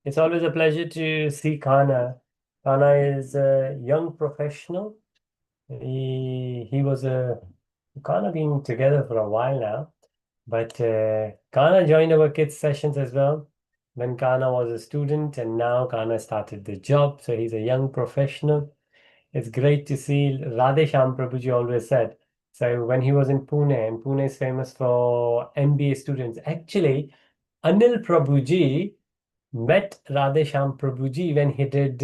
It's always a pleasure to see Kana. Kana is a young professional. He was a Kana been together for a while now, but Kana joined our kids sessions as well when Kana was a student, and now Kana started the job. So he's a young professional. It's great to see. Radhe Shyam Prabhuji always said. So when he was in Pune, and Pune is famous for MBA students. Actually, Anil Prabhuji met Radheshyam Prabhuji when he did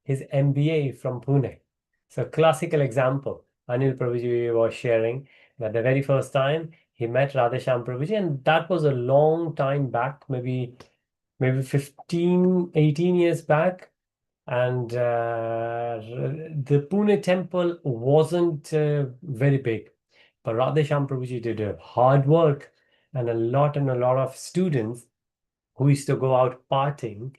his MBA from Pune. So classical example. Anil Prabhuji was sharing that the very first time he met Radheshyam Prabhuji, and that was a long time back, maybe 15, 18 years back. And the Pune temple wasn't very big, but Radheshyam Prabhuji did a hard work, and a lot of students who used to go out partying,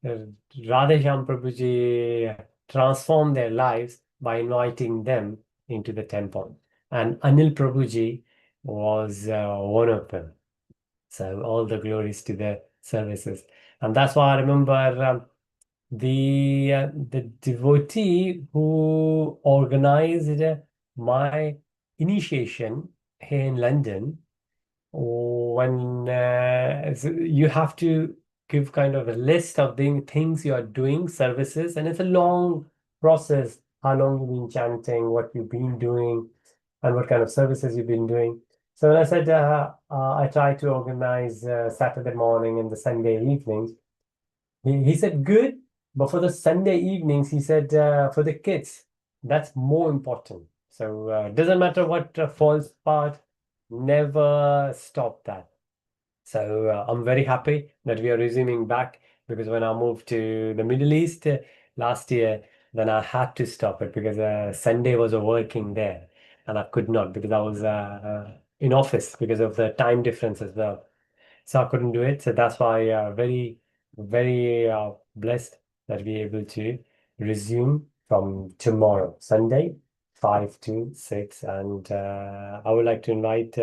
uh, Radheshyam Prabhuji transformed their lives by inviting them into the temple. And Anil Prabhuji was one of them. So all the glories to the services. And that's why I remember the devotee who organized my initiation here in London when so you have to give kind of a list of the things you are doing, services, and it's a long process. How long you've been chanting, what you've been doing, and what kind of services you've been doing. So when I said I try to organize Saturday morning and the Sunday evenings, he said good, but for the Sunday evenings, he said for the kids, that's more important. So doesn't matter what falls part, never stop that. So I'm very happy that we are resuming back because when I moved to the Middle East last year, then I had to stop it because Sunday was a working day and I could not because I was in office because of the time difference as well. So I couldn't do it. So that's why very blessed that we're able to resume from tomorrow, Sunday, 5 to 6. And I would like to invite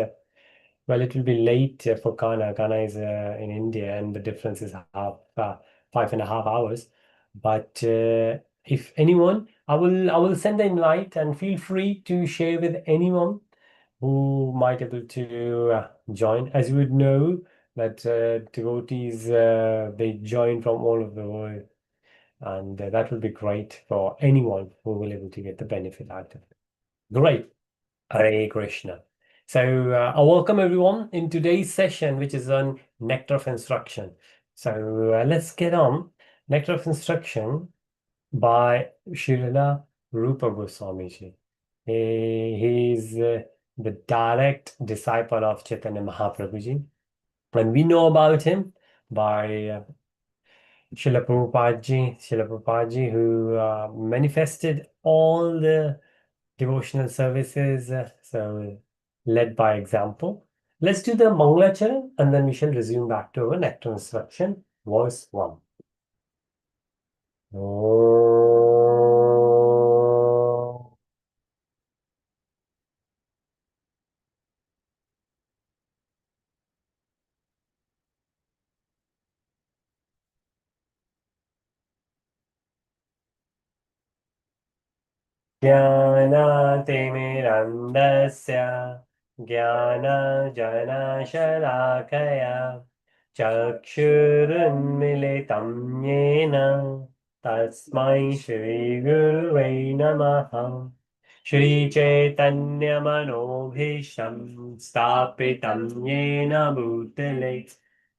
well, it will be late for Ghana. Ghana is in India, and the difference is 5.5 hours. But if anyone, I will send the invite, and feel free to share with anyone who might able to join. As you would know, that devotees they join from all over the world, and that will be great for anyone who will able to get the benefit out of it. Great. Hare Krishna. So I welcome everyone in today's session, which is on Nectar of Instruction. So let's get on. Nectar of Instruction by Srila Rupa Goswami Ji. He is the direct disciple of Chaitanya Mahaprabhu Ji. And we know about him by Srila Prabhupada Ji, who manifested all the devotional services, so led by example. Let's do the Mangalacharan and then we shall resume back to our nectar instruction, verse 1. Om ज्ञानातिमिरन्दस्य ज्ञानजनशलाकया चक्षुरुन्मिलितं येन तस्मै श्रीगुरुवे नमः श्रीचैतन्यमनोभीष्टं स्थापितं येन भूतले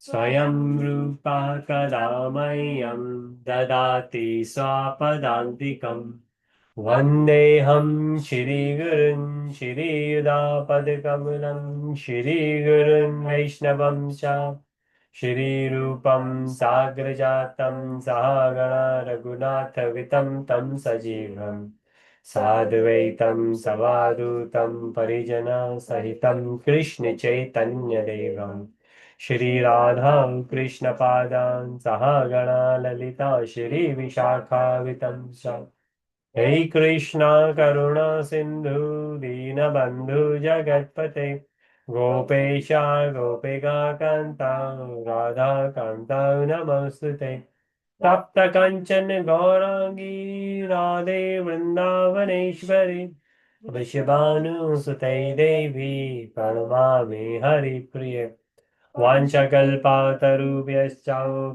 स्वयं रूपः कदा मह्यं ददाति स्वापदान्तिकम् वन्देऽहं श्रीगुरुन् श्रीयुतापदकमलं श्रीगुरुन् वैष्णवं च श्रीरूपं साग्रजातं सहगण रघुनाथवितं तं सजीवं साद्वैतं सवादूतं परिजनसहितं कृष्णचैतन्यदेवं श्रीराधा कृष्णपादान् सहगणा ललिता श्रीविशाखावितं च हे कृष्णा करुणा सिंधु दीनबंधु जगतपते गोपेशा गोपिका कांता राधा कांता नमस्तुते तप्त कंचन गौरांगी राधे वृंदावनेश्वरी वृषभानुसुते देवी प्रणमामि हरिप्रिये वाञ्छकल्पतरुभ्यश्च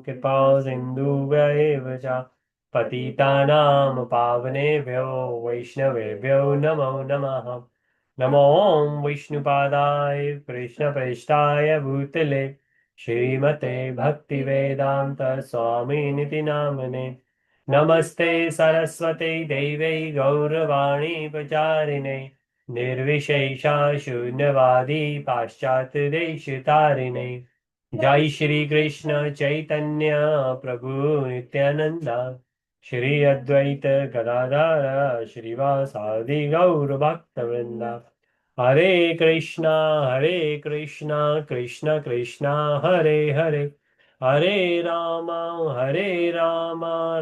कृपा सिन्धुभ्य एव च पतितानां पावनेभ्यो वैष्णवेभ्यो नमो नमः नमो ॐ विष्णुपादाय कृष्णप्रेष्ठाय भूतले श्रीमते भक्तिवेदान्त स्वामिनिति नामने नमस्ते सरस्वते देवै गौरवाणी प्रचारिणे निर्विशेषा शून्यवादी पाश्चात्यदेशतारिणे जय श्री कृष्ण चैतन्य प्रभु नित्यानंदा श्री अद्वैत गदाधर श्रीवासादि गौर भक्तवृंदा हरे कृष्णा कृष्ण कृष्णा हरे हरे हरे राम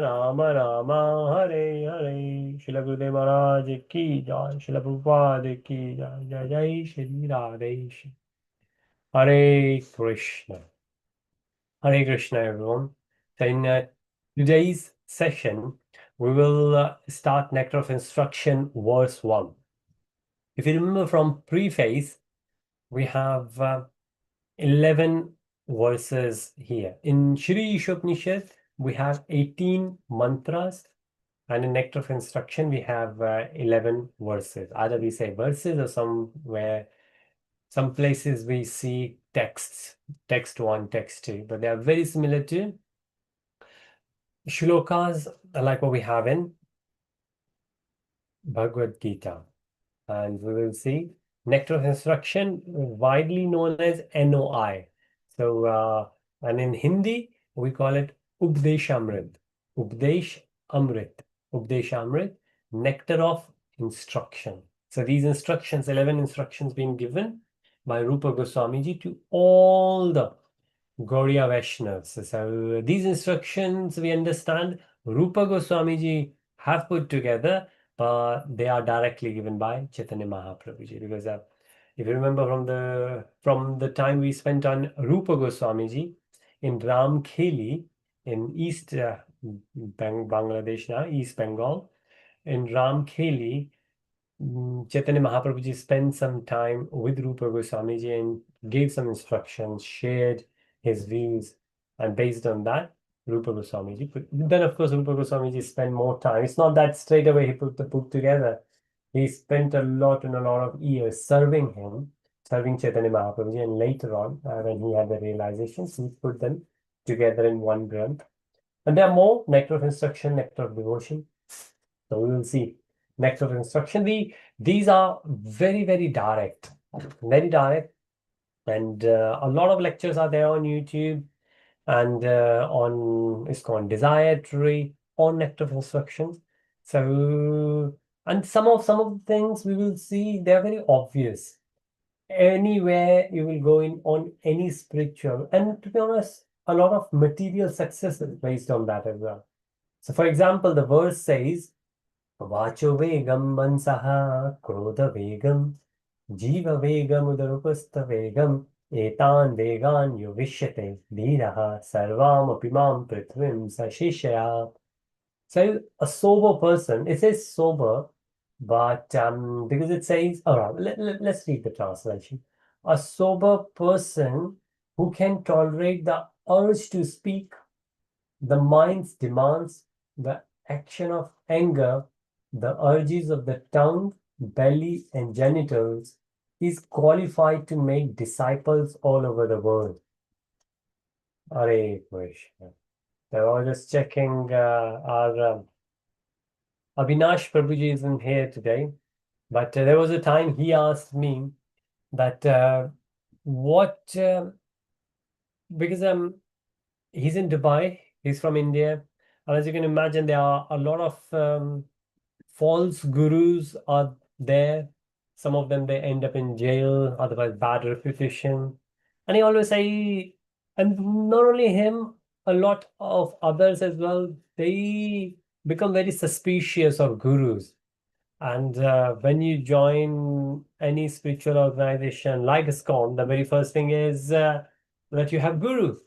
राम राम हरे हरे। शिल गुरुदेव महाराज की जय। शिल प्रभुपाद की जय। जय जय श्री राधे श्याम। हरे Krishna. Hare Krishna, everyone. So in today's session, we will start Nectar of Instruction, verse 1. If you remember from preface, we have 11 verses here. In Shri Ishopnishad, we have 18 mantras, and in Nectar of Instruction, we have 11 verses. Either we say verses or somewhere, some places we see texts, text 1, text 2, but they are very similar to shlokas like what we have in Bhagavad Gita. And we will see Nectar of Instruction, widely known as NOI. So, and in Hindi, we call it Updeshamrit. Updesh Amrit. Updeshamrit, Nectar of Instruction. So these instructions, 11 instructions being given by Rupa Goswami Ji to all the Gaudiya Vaishnavas. So these instructions we understand Rupa Goswami Ji have put together, but they are directly given by Chaitanya Mahaprabhu Ji. Because if you remember from the time we spent on Rupa Goswami Ji in Ramkheli in East Bangladesh now, East Bengal, in Ramkheli, Chaitanya Mahaprabhu Ji spent some time with Rupa Goswami Ji and gave some instructions, shared his views, and based on that, Rupa Goswami Ji put. Then, of course, Rupa Goswami Ji spent more time. It's not that straight away he put the book together. He spent a lot of years serving him, serving Chaitanya Mahaprabhu Ji, and later on, when he had the realizations, he put them together in one granth. And there are more: Nectar of Instruction, Nectar of Devotion. So we will see Nectar of Instruction. These are very direct, and a lot of lectures are there on YouTube and on it's called Desire Tree on Nectar of Instruction. So and some of the things we will see, they're very obvious. Anywhere you will go in on any spiritual, and to be honest, a lot of material success is based on that as well. So for example, the verse says Vacho vegam mansaha krodha vegam jiva vegam udarupastha vegam etan vegan yuvishyate dhiraha sarvam apimam prithvim sashishya. So a sober person, it says sober, but because it says, all right, let's read the translation. A sober person who can tolerate the urge to speak, the mind's demands, the action of anger, the urges of the tongue, belly, and genitals, is qualified to make disciples all over the world. Hare Krishna. So I was just checking our Avinash Prabhuji isn't here today, but there was a time he asked me that what, because he's in Dubai, he's from India, and as you can imagine, there are a lot of false gurus are there. Some of them they end up in jail, otherwise bad reputation. And he always say, and not only him, a lot of others as well, they become very suspicious of gurus. And when you join any spiritual organization like ISKCON, the very first thing is that you have gurus.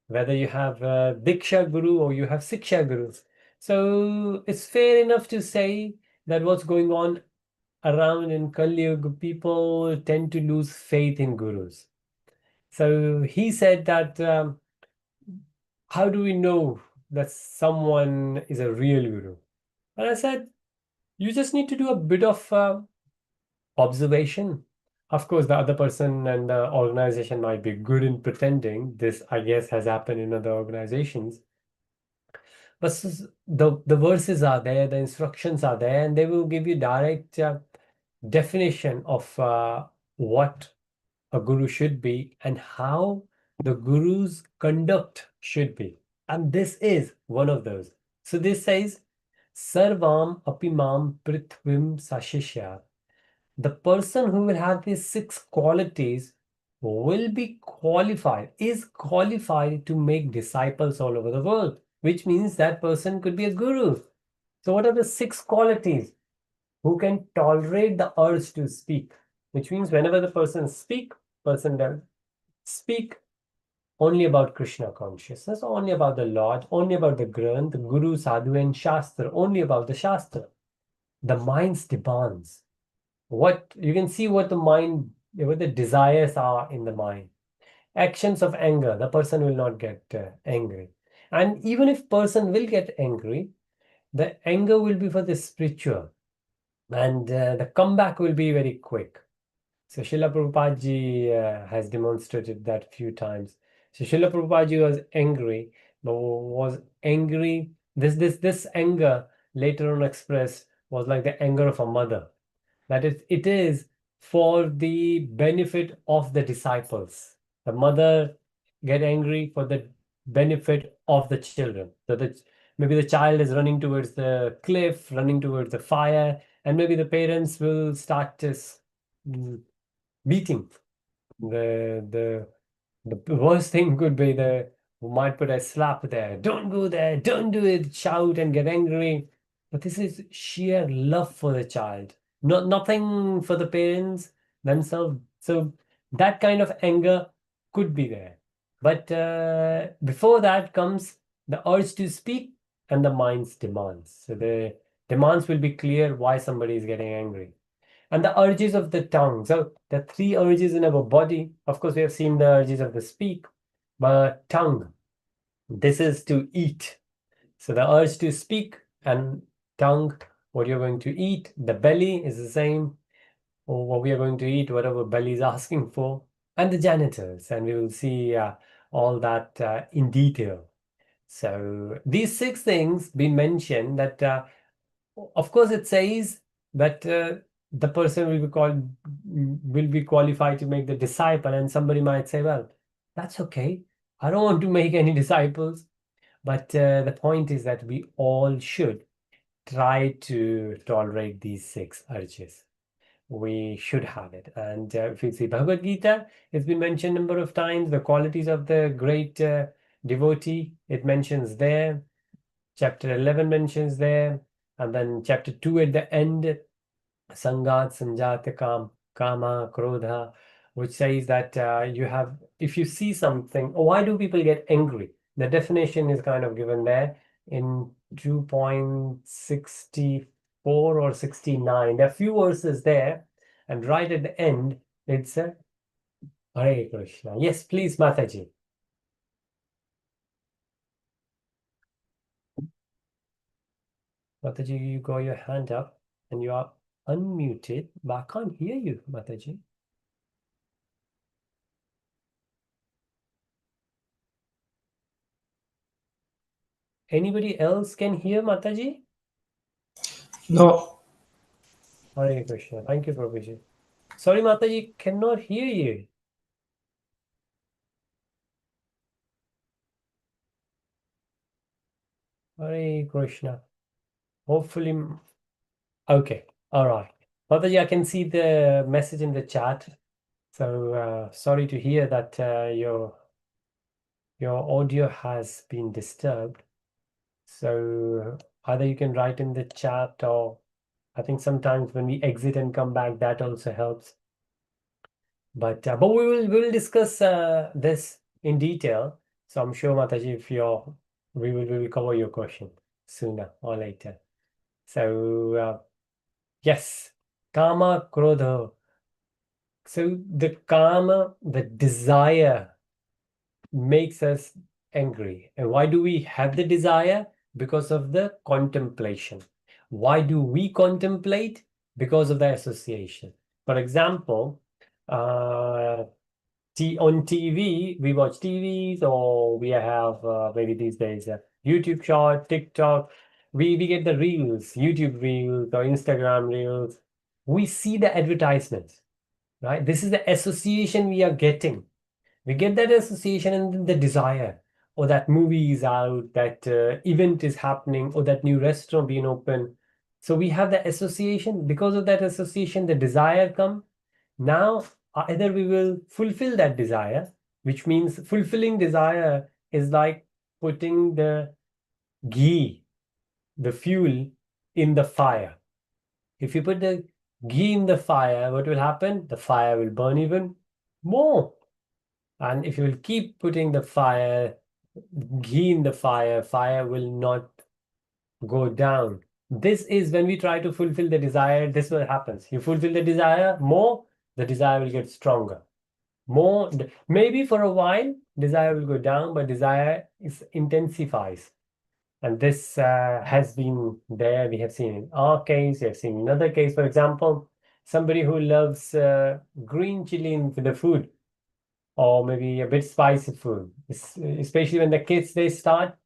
whether you have Diksha Guru or you have Siksha Gurus. So it's fair enough to say that what's going on around in Kali Yuga, people tend to lose faith in gurus. So he said that how do we know that someone is a real guru? And I said, you just need to do a bit of observation. Of course, the other person and the organization might be good in pretending. This, I guess, has happened in other organizations. But the verses are there, the instructions are there, and they will give you direct definition of what a guru should be and how the guru's conduct should be. And this is one of those. So this says, Sarvam apimam prithvim sashishya. The person who will have these six qualities will be qualified, is qualified to make disciples all over the world, which means that person could be a guru. So, what are the six qualities? Who can tolerate the urge to speak, which means whenever the person does speak only about Krishna consciousness, only about the Lord, only about the Granth, Guru, Sadhu, and Shastra, only about the Shastra. The mind's demands. What you can see what the mind, what the desires are in the mind. Actions of anger, the person will not get angry. And even if person will get angry, the anger will be for the spiritual. And the comeback will be very quick. So Srila Prabhupada ji has demonstrated that few times. So Srila Prabhupada ji was angry, but was angry. This anger later on expressed was like the anger of a mother. That is, it is for the benefit of the disciples. The mother get angry for the benefit of the children. So that maybe the child is running towards the cliff, running towards the fire, and maybe the parents will start just beating. The worst thing could be the who might put a slap there. Don't go there, don't do it, shout and get angry. But this is sheer love for the child, not nothing for the parents themselves. So that kind of anger could be there. But before that comes the urge to speak and the mind's demands. So the demands will be clear why somebody is getting angry and the urges of the tongue. So the three urges in our body. Of course, we have seen the urges of the speak, but tongue. This is to eat. So the urge to speak and tongue, what you're going to eat. The belly is the same, or what we are going to eat, whatever belly is asking for, and the genitals. And we will see all that in detail. So these six things been mentioned that of course, it says that the person will be qualified to make the disciple, and somebody might say, "Well, that's okay. I don't want to make any disciples." But the point is that we all should try to tolerate these six urges. We should have it. And if you see Bhagavad Gita, it's been mentioned a number of times. The qualities of the great devotee, it mentions there. Chapter 11 mentions there, and then chapter 2 at the end, Sangat, Sanjata, Kama, Krodha, which says that you have, if you see something, why do people get angry? The definition is kind of given there in 2.64 or 69. There are few verses there, and right at the end, it's Hare Krishna. Yes, please, Mataji. Mataji, you got your hand up and you are unmuted, but I can't hear you, Mataji. Anybody else can hear Mataji? No, Hare Krishna. Thank you, Prabhuji. Sorry, Mataji, cannot hear you. Hare Krishna. Hopefully, okay. All right. Mataji, I can see the message in the chat. So sorry to hear that your audio has been disturbed. So either you can write in the chat, or I think sometimes when we exit and come back, that also helps. But we will discuss this in detail. So I'm sure, Mataji, if you're, we will cover your question sooner or later. So yes, kama, krodha. So the kama, the desire, makes us angry. And why do we have the desire? Because of the contemplation. Why do we contemplate? Because of the association. For example, uh, on TV, we watch TVs, or we have maybe these days YouTube short, TikTok. We get the reels, YouTube reels or Instagram reels. We see the advertisements, right? This is the association we are getting. We get that association and then the desire, or that movie is out, that event is happening, or that new restaurant being open. So we have the association. Because of that association, the desire come. Now, either we will fulfill that desire, which means fulfilling desire is like putting the ghee, the fuel, in the fire. If you put the ghee in the fire, what will happen? The fire will burn even more. And if you will keep putting the fire, ghee in the fire, fire will not go down. This is when we try to fulfill the desire, this is what happens. You fulfill the desire more, the desire will get stronger. More, maybe for a while, desire will go down, but desire is intensifies. And this has been there. We have seen in our case, we have seen another case, for example, somebody who loves green chili in the food, or maybe a bit spicy food, especially when the kids they start,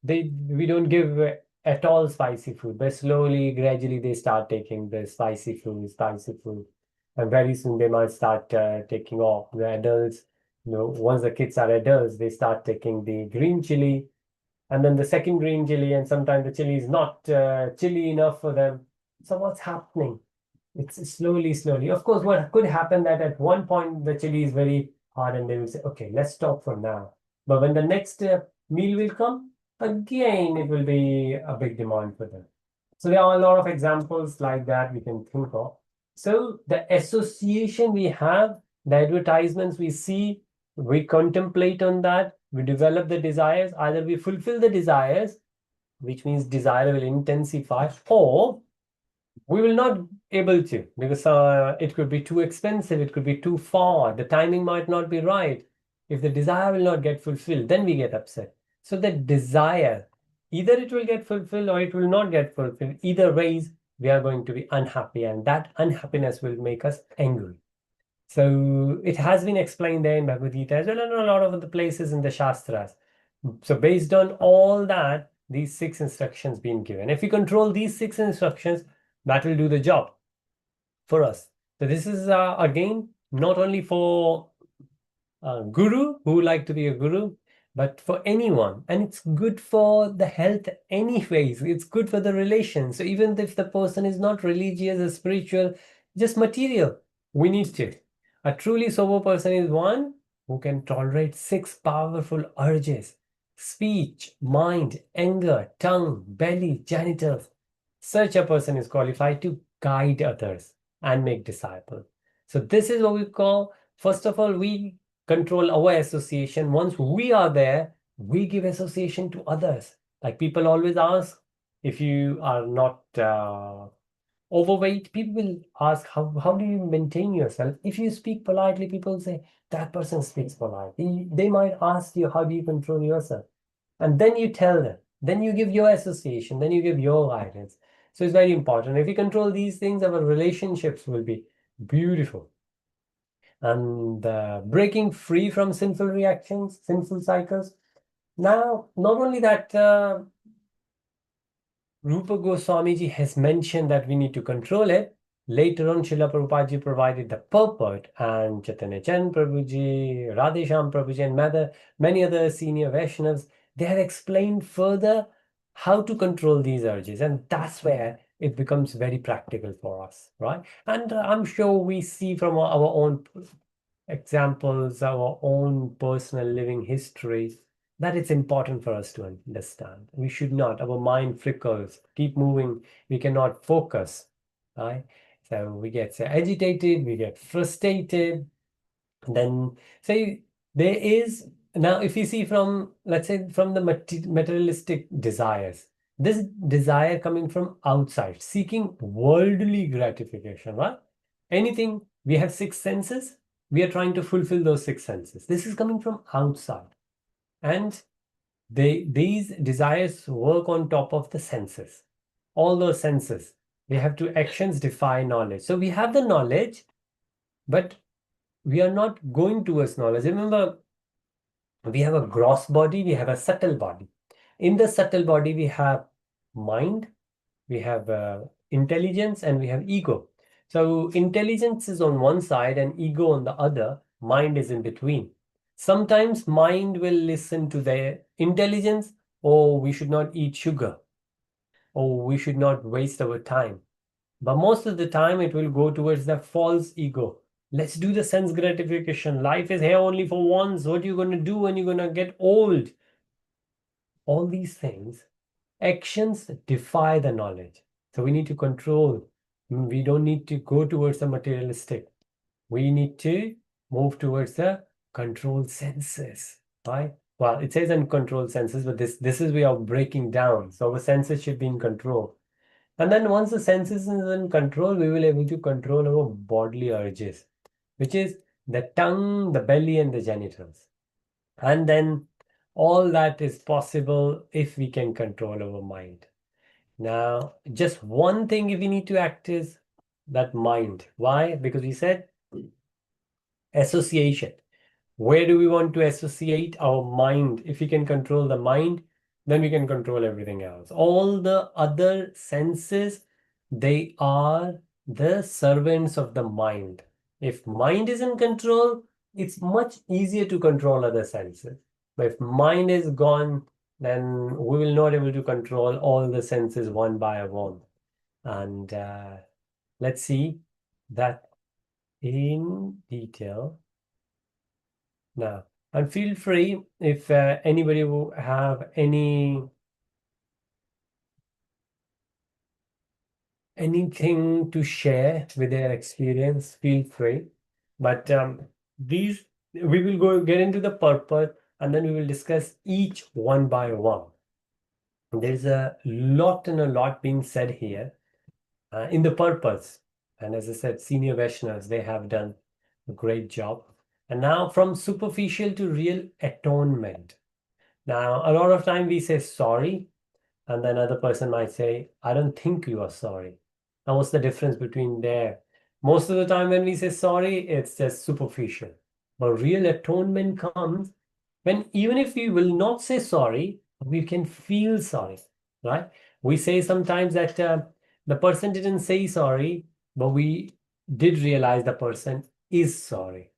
we don't give at all spicy food, but slowly, gradually they start taking the spicy food, and very soon they might start taking off. The adults, once the kids are adults, they start taking the green chili, and then the second green chili, and sometimes the chili is not chili enough for them. So what's happening? It's slowly, slowly. Of course, what could happen that at one point the chili is very hard and they will say, okay, let's stop for now. But when the next meal will come, again, it will be a big demand for them. So there are a lot of examples like that we can think of. So the association we have, the advertisements we see, we contemplate on that, we develop the desires. Either we fulfill the desires, which means desire will intensify, or we will not able to, because it could be too expensive, it could be too far, the timing might not be right. If the desire will not get fulfilled, then we get upset. So the desire, either it will get fulfilled or it will not get fulfilled. Either ways, we are going to be unhappy, and that unhappiness will make us angry. So it has been explained there in Bhagavad Gita as well, and a lot of the places in the Shastras. So based on all that, these six instructions being given. If we control these six instructions, that will do the job for us. So this is again not only for guru who like to be a guru, but for anyone. And it's good for the health anyways. It's good for the relation. So even if the person is not religious or spiritual, just material, we need to. A truly sober person is one who can tolerate six powerful urges: speech, mind, anger, tongue, belly, genitals. Such a person is qualified to guide others and make disciples. So this is what we call, first of all, we control our association. Once we are there, we give association to others. Like people always ask, if you are not overweight, people will ask, how do you maintain yourself? If you speak politely, people say, that person speaks politely. They might ask you, how do you control yourself? And then you tell them, then you give your association, then you give your guidance. So it's very important. If we control these things, our relationships will be beautiful. And breaking free from sinful reactions, sinful cycles. Now, not only that, Rupa Goswamiji has mentioned that we need to control it. Later on, Srila Prabhupada ji provided the purport, and Chaitanya Chand Prabhuji, Radhesham Prabhuji, and many other senior Vaishnavas, they have explained further how to control these urges. And that's where it becomes very practical for us, right? And I'm sure we see from our own examples, our own personal living histories, that it's important for us to understand. We should not, our mind flickers, keep moving, we cannot focus, right? So we get agitated, we get frustrated. Then say there is Now, if you see from, let's say, from the materialistic desires, this desire coming from outside, seeking worldly gratification, right? Anything, we have six senses, we are trying to fulfill those six senses. This is coming from outside. And these desires work on top of the senses. All those senses, we have to actions defy knowledge. So we have the knowledge, but we are not going towards knowledge. Remember, we have a gross body, we have a subtle body. In the subtle body, we have mind, we have intelligence, and we have ego. So intelligence is on one side and ego on the other, mind is in between. Sometimes mind will listen to the intelligence, oh, we should not eat sugar, oh, we should not waste our time. But most of the time, it will go towards the false ego. Let's do the sense gratification. Life is here only for once. What are you going to do when you're going to get old? All these things, actions defy the knowledge. So we need to control. We don't need to go towards the materialistic. We need to move towards the controlled senses, right? Well, it says uncontrolled senses, but this is we are breaking down. So our senses should be in control. And then once the senses is in control, we will able to control our bodily urges, which is the tongue, the belly, and the genitals. And then all that is possible if we can control our mind. Now, just one thing if we need to act is that mind. Why? Because we said association. Where do we want to associate our mind? If we can control the mind, then we can control everything else. All the other senses, they are the servants of the mind. If mind is in control, it's much easier to control other senses. But if mind is gone, then we will not able to control all the senses one by one. And let's see that in detail now. And feel free if anybody will have anything to share with their experience, feel free. But these we will go get into the purpose and then we will discuss each one by one. There's a lot and a lot being said here in the purpose. And as I said, senior Vaishnavas, they have done a great job. And now from superficial to real atonement. Now, a lot of time we say sorry, and then other person might say, I don't think you are sorry. Now, what's the difference between there? Most of the time when we say sorry, it's just superficial. But real atonement comes when even if we will not say sorry, we can feel sorry, right? We say sometimes that the person didn't say sorry, but we did realize the person is sorry.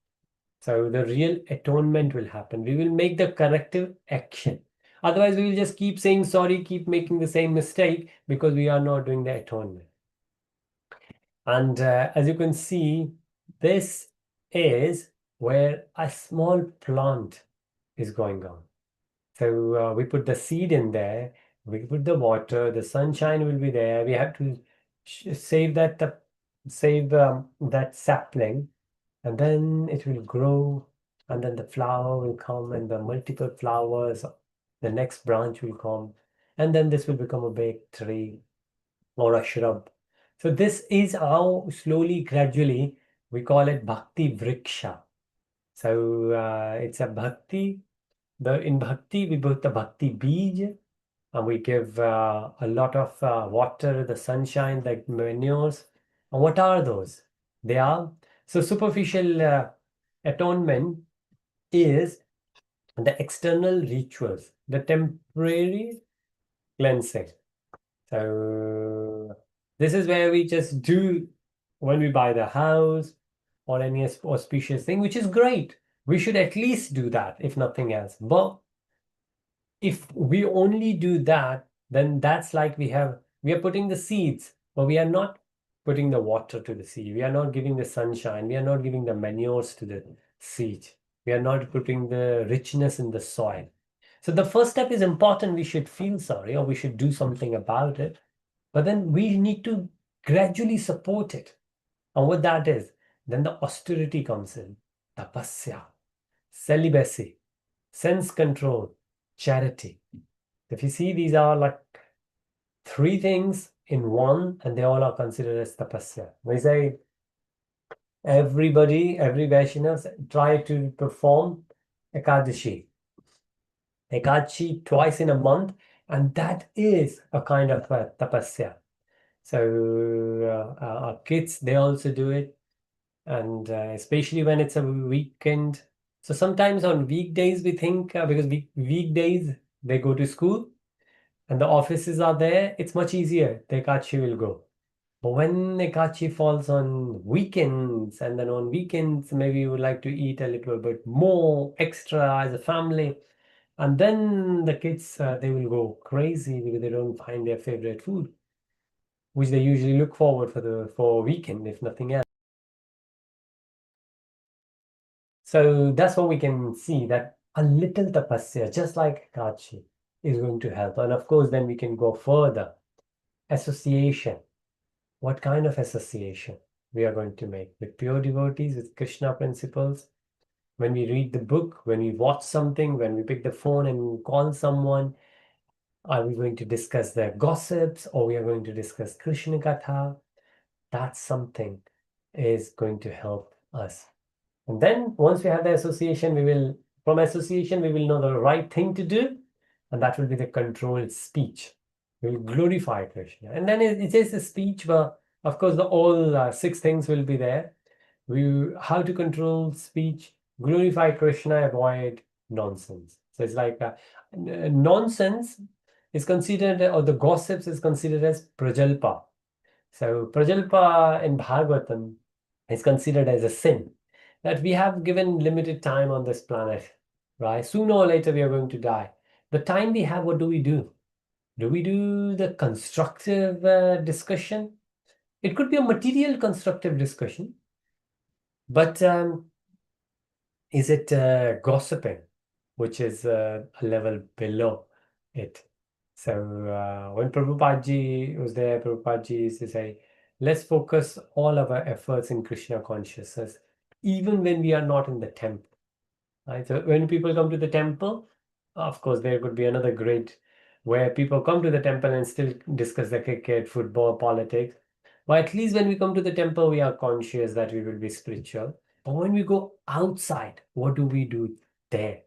So the real atonement will happen. We will make the corrective action. Otherwise, we will just keep saying sorry, keep making the same mistake because we are not doing the atonement. And as you can see, this is where a small plant is going on. So we put the seed in there, we put the water, the sunshine will be there. We have to save that sapling, and then it will grow, and then the flower will come, and the multiple flowers, the next branch will come, and then this will become a big tree or a shrub. So this is how slowly, gradually, we call it Bhakti Vriksha. So it's a Bhakti. In Bhakti, we put the Bhakti Bij, and we give a lot of water, the sunshine, like manures. And what are those? They are so superficial atonement is the external rituals, the temporary cleansing. So this is where we just do when we buy the house or any auspicious thing, which is great. We should at least do that, if nothing else. But if we only do that, then that's like we are putting the seeds, but we are not putting the water to the seed. We are not giving the sunshine. We are not giving the manures to the seed. We are not putting the richness in the soil. So the first step is important. We should feel sorry or we should do something about it. But then we need to gradually support it. And what that is, then the austerity comes in, tapasya, celibacy. sense control, charity. If you see, these are like three things in one, and they all are considered as tapasya. We say every Vaishnava try to perform Ekadashi. Ekadashi twice in a month, and that is a kind of tapasya. So our kids, they also do it, and especially when it's a weekend. So sometimes on weekdays we think because weekdays they go to school and the offices are there, it's much easier. The Ekadashi will go. But when Ekadashi falls on weekends, and then on weekends maybe you would like to eat a little bit more extra as a family, and then the kids they will go crazy because they don't find their favorite food, which they usually look forward for weekend, if nothing else. So that's what we can see, that a little tapasya, just like Kachi, is going to help. And of course, then we can go further. Association. What kind of association we are going to make with pure devotees, with Krishna principles? When we read the book, when we watch something, when we pick the phone and call someone, are we going to discuss their gossips, or we are going to discuss Krishna Katha? That's something is going to help us. And then once we have the association, from association, we will know the right thing to do, and that will be the controlled speech. We will glorify Krishna. And then it is a speech, but of course, the all six things will be there. How to control speech, glorify Krishna, avoid nonsense. So it's like nonsense is considered, or the gossips is considered as prajalpa. So prajalpa in Bhagavatam is considered as a sin, that we have given limited time on this planet, right? Sooner or later we are going to die. The time we have, what do we do? Do we do the constructive discussion? It could be a material constructive discussion, but is it gossiping, which is a level below it? So when Prabhupada Ji was there, Prabhupada Ji used to say, let's focus all of our efforts in Krishna consciousness, even when we are not in the temple. Right? So when people come to the temple, of course, there could be another grid where people come to the temple and still discuss the cricket, football, politics. But at least when we come to the temple, we are conscious that we will be spiritual. But when we go outside, what do we do there?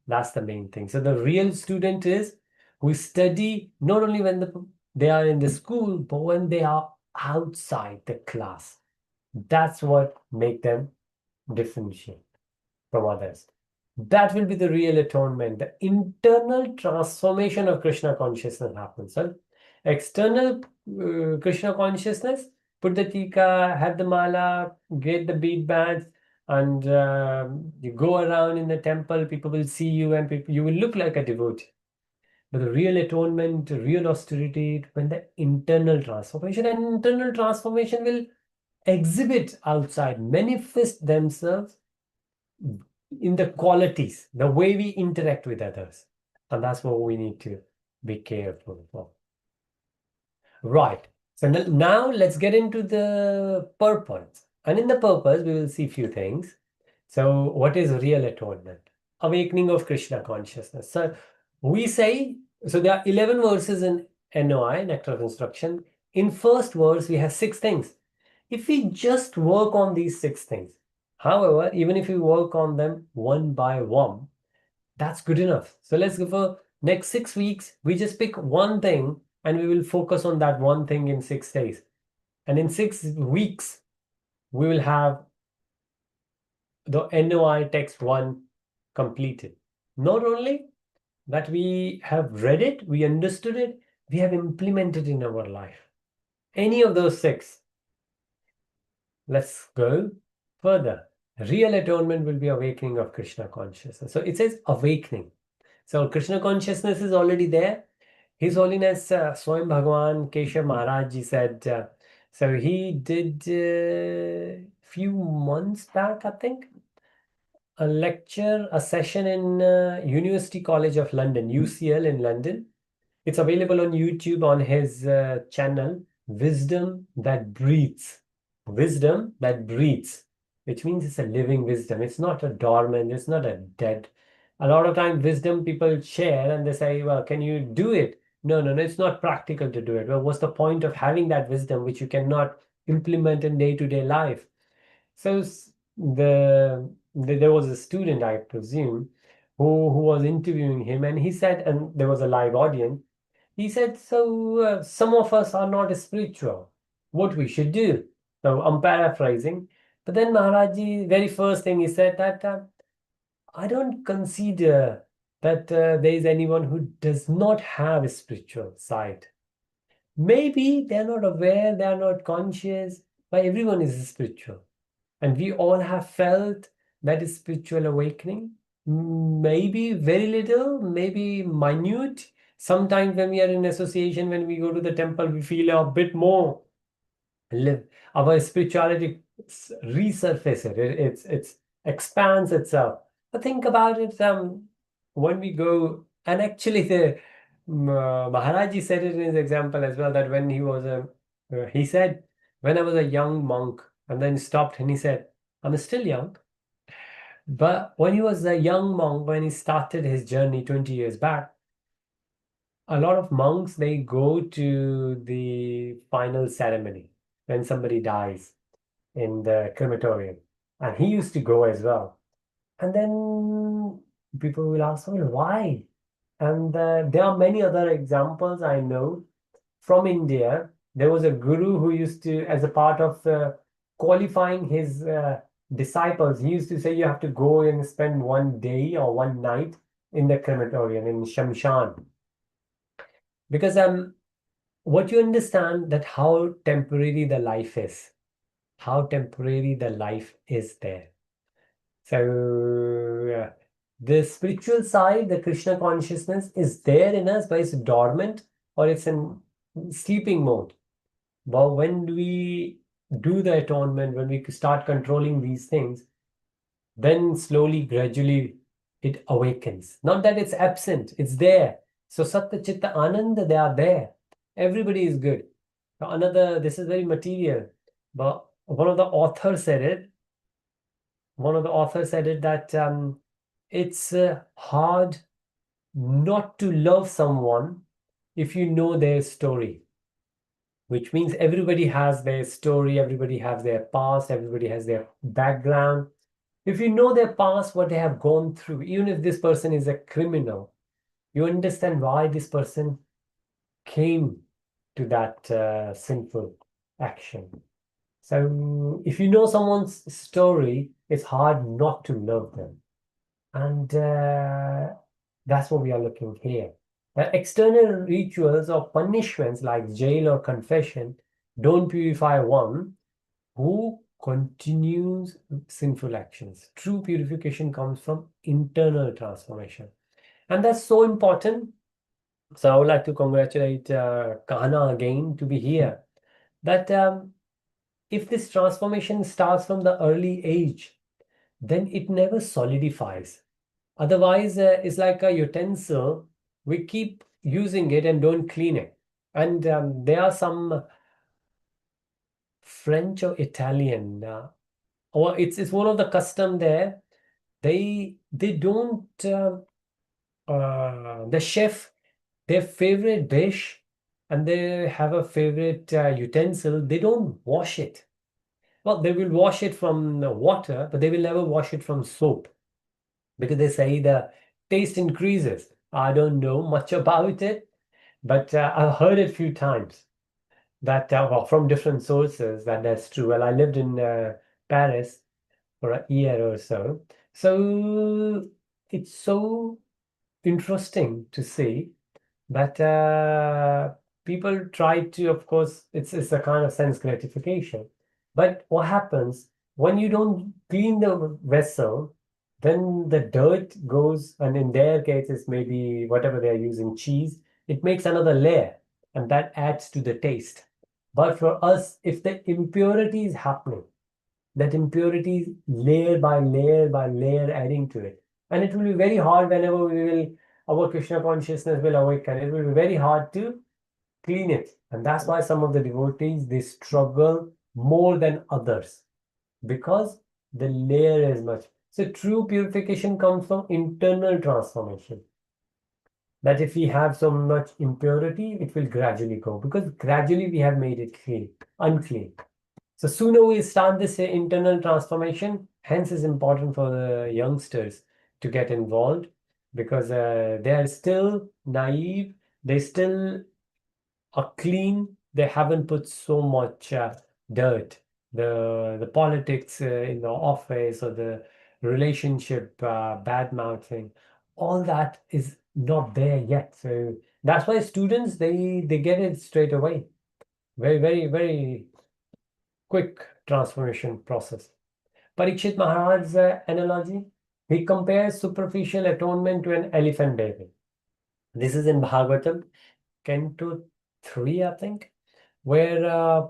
That's the main thing. So the real student is who study not only when they are in the school, but when they are outside the class. That's what make them differentiate from others. That will be the real atonement. The internal transformation of Krishna consciousness happens. So external Krishna consciousness, put the tika, have the mala, get the bead bands, and you go around in the temple, people will see you, and you will look like a devotee. But the real atonement, real austerity, when the internal transformation, and internal transformation will exhibit outside, manifest themselves in the qualities, the way we interact with others. And that's what we need to be careful for. Right. So now let's get into the purpose. And in the purpose, we will see few things. So what is real atonement? Awakening of Krishna consciousness. So we say, so there are 11 verses in NOI, Nectar of Instruction. In first verse, we have 6 things. If we just work on these 6 things, however, even if we work on them one by one, that's good enough. So let's go for next 6 weeks. We just pick one thing and we will focus on that one thing in 6 days. And in 6 weeks, we will have the NOI text 1 completed. Not only that we have read it, we understood it, we have implemented in our life. Any of those 6. Let's go further. Real atonement will be awakening of Krishna consciousness. So it says awakening. So Krishna consciousness is already there. His Holiness Swayam Bhagavan Keshav Maharaj Ji said, so he did few months back, I think, a session in University College of London, UCL in London. It's available on YouTube on his channel, Wisdom That Breathes. Wisdom That Breathes, which means it's a living wisdom. It's not a dormant, it's not a dead A lot of time, wisdom people share and they say, well, can you do it? No, no, no, it's not practical to do it. Well, what's the point of having that wisdom which you cannot implement in day-to-day life? So there was a student, I presume, who was interviewing him, and he said, and there was a live audience. He said, so some of us are not spiritual. What we should do? So I'm paraphrasing, but then Maharaji, very first thing he said that I don't consider that there is anyone who does not have a spiritual side. Maybe they're not aware, they're not conscious, but everyone is spiritual. And we all have felt that spiritual awakening. Maybe very little, maybe minute. Sometimes when we are in association, when we go to the temple, we feel a bit more live our spirituality resurfaces it's expands itself. But think about it, when we go, and actually the Maharaji said it in his example as well, that when he was a he said, when I was a young monk, and then stopped and he said, I'm still young. But when he was a young monk, when he started his journey 20 years back, a lot of monks, they go to the final ceremony when somebody dies in the crematorium, and he used to go as well. And then people will ask, well, why? And there are many other examples I know from India. There was a guru who used to, as a part of qualifying his disciples, he used to say you have to go and spend one day or one night in the crematorium in Shamshan, because what you understand that how temporary the life is, how temporary the life is there. So the spiritual side, the Krishna consciousness is there in us, but it's dormant or it's in sleeping mode. But when we do the atonement, when we start controlling these things, then slowly, gradually, it awakens. Not that it's absent, it's there. So Satya Chitta Ananda, they are there. Everybody is good. Another, this is very material, but one of the authors said it that it's hard not to love someone if you know their story, which means everybody has their story, everybody has their past, everybody has their background. If you know their past, what they have gone through, even if this person is a criminal, you understand why this person came to that sinful action. So if you know someone's story, it's hard not to love them. And that's what we are looking here. External rituals or punishments like jail or confession don't purify one who continues sinful actions. True purification comes from internal transformation. And that's so important. So I would like to congratulate Kahana again to be here. That if this transformation starts from the early age, then it never solidifies. Otherwise, it's like a utensil. We keep using it and don't clean it. And there are some French or Italian, or it's one of the custom there. They don't the chef, their favorite dish, and they have a favorite utensil. They don't wash it. Well, they will wash it from the water, but they will never wash it from soap, because they say the taste increases. I don't know much about it, but I've heard it a few times that well, from different sources that that's true. Well, I lived in Paris for a year or so, so it's so interesting to see that people try to, of course, it's a kind of sense gratification. But what happens when you don't clean the vessel? Then the dirt goes, and in their case, it's maybe whatever they're using, cheese. It makes another layer, and that adds to the taste. But for us, if the impurity is happening, that impurity is layer by layer adding to it, and it will be very hard whenever we will our Krishna consciousness will awaken. It will be very hard to clean it. And that's why some of the devotees, they struggle more than others, because the layer is much. So true purification comes from internal transformation. That if we have so much impurity, it will gradually go because gradually we have made it clean, unclean. So sooner we start this internal transformation, hence is important for the youngsters to get involved because they are still naive, they still are clean, they haven't put so much dirt. The politics in the office or the relationship bad mouthing, all that is not there yet. So that's why students they get it straight away. Very, very, very quick transformation process. Parikshit Maharaj's analogy, he compares superficial atonement to an elephant bathing. This is in Bhagavatam, Canto 3, I think, where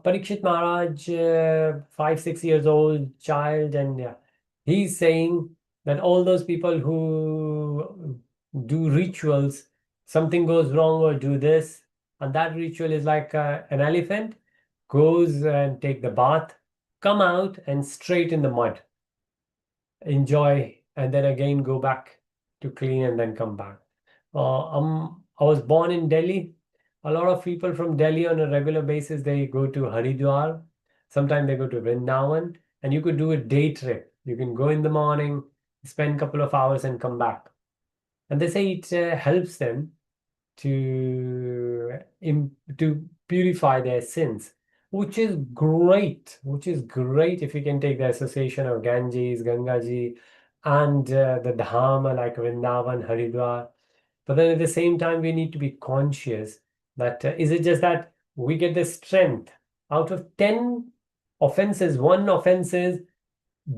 Parikshit Maharaj, 5, 6 years old child, and he's saying that all those people who do rituals, something goes wrong or do this, and that ritual is like an elephant goes and take the bath, come out and straight in the mud, enjoy, and then again go back to clean and then come back. I was born in Delhi. A lot of people from Delhi on a regular basis, they go to Haridwar. Sometimes they go to Vrindavan, and you could do a day trip. You can go in the morning, spend a couple of hours, and come back. And they say it helps them to purify their sins, which is great if you can take the association of Ganges, Gangaji, and the Dham like Vrindavan, Haridwar. But then at the same time, we need to be conscious that is it just that we get the strength out of 10 offenses, one offense is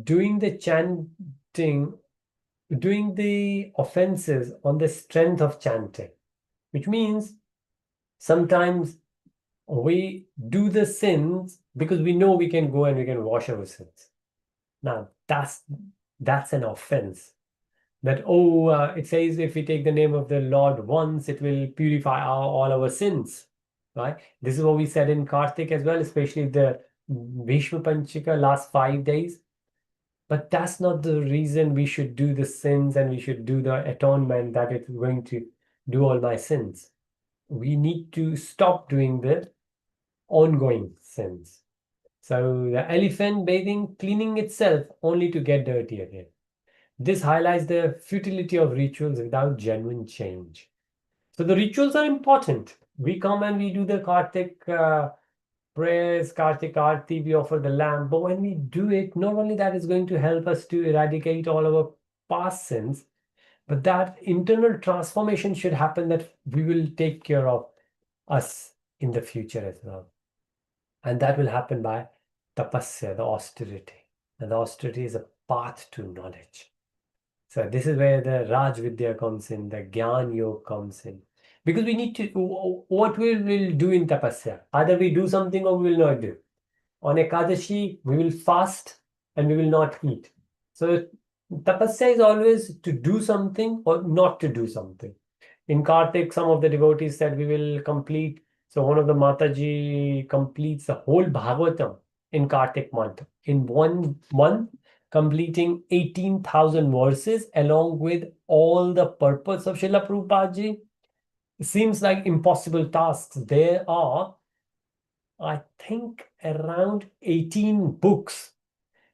doing the chanting, doing the offenses on the strength of chanting, which means sometimes we do the sins because we know we can go and we can wash our sins. Now that's an offense. That it says if we take the name of the Lord once, it will purify all our sins, right? This is what we said in Kartik as well, especially the Bhishma Panchika last 5 days. But that's not the reason we should do the sins and we should do the atonement that it's going to do all my sins. We need to stop doing the ongoing sins. So the elephant bathing, cleaning itself only to get dirty again. This highlights the futility of rituals without genuine change. So the rituals are important. We come and we do the Kartik prayers, Kartik Aarti, we offer the lamb. But when we do it, not only that is going to help us to eradicate all our past sins, but that internal transformation should happen that we will take care of us in the future as well. And that will happen by tapasya, the austerity. And the austerity is a path to knowledge. So this is where the Raj Vidya comes in, the Gyan Yoga comes in. Because we need to, what we will do in tapasya. Either we do something or we will not do. On Ekadashi, we will fast and we will not eat. So tapasya is always to do something or not to do something. In Kartik, some of the devotees said we will complete. So one of the Mataji completes the whole Bhagavatam in Kartik month. In 1 month, completing 18,000 verses along with all the purpose of Srila Prabhupada Ji. It seems like impossible tasks. There are, I think, around 18 books.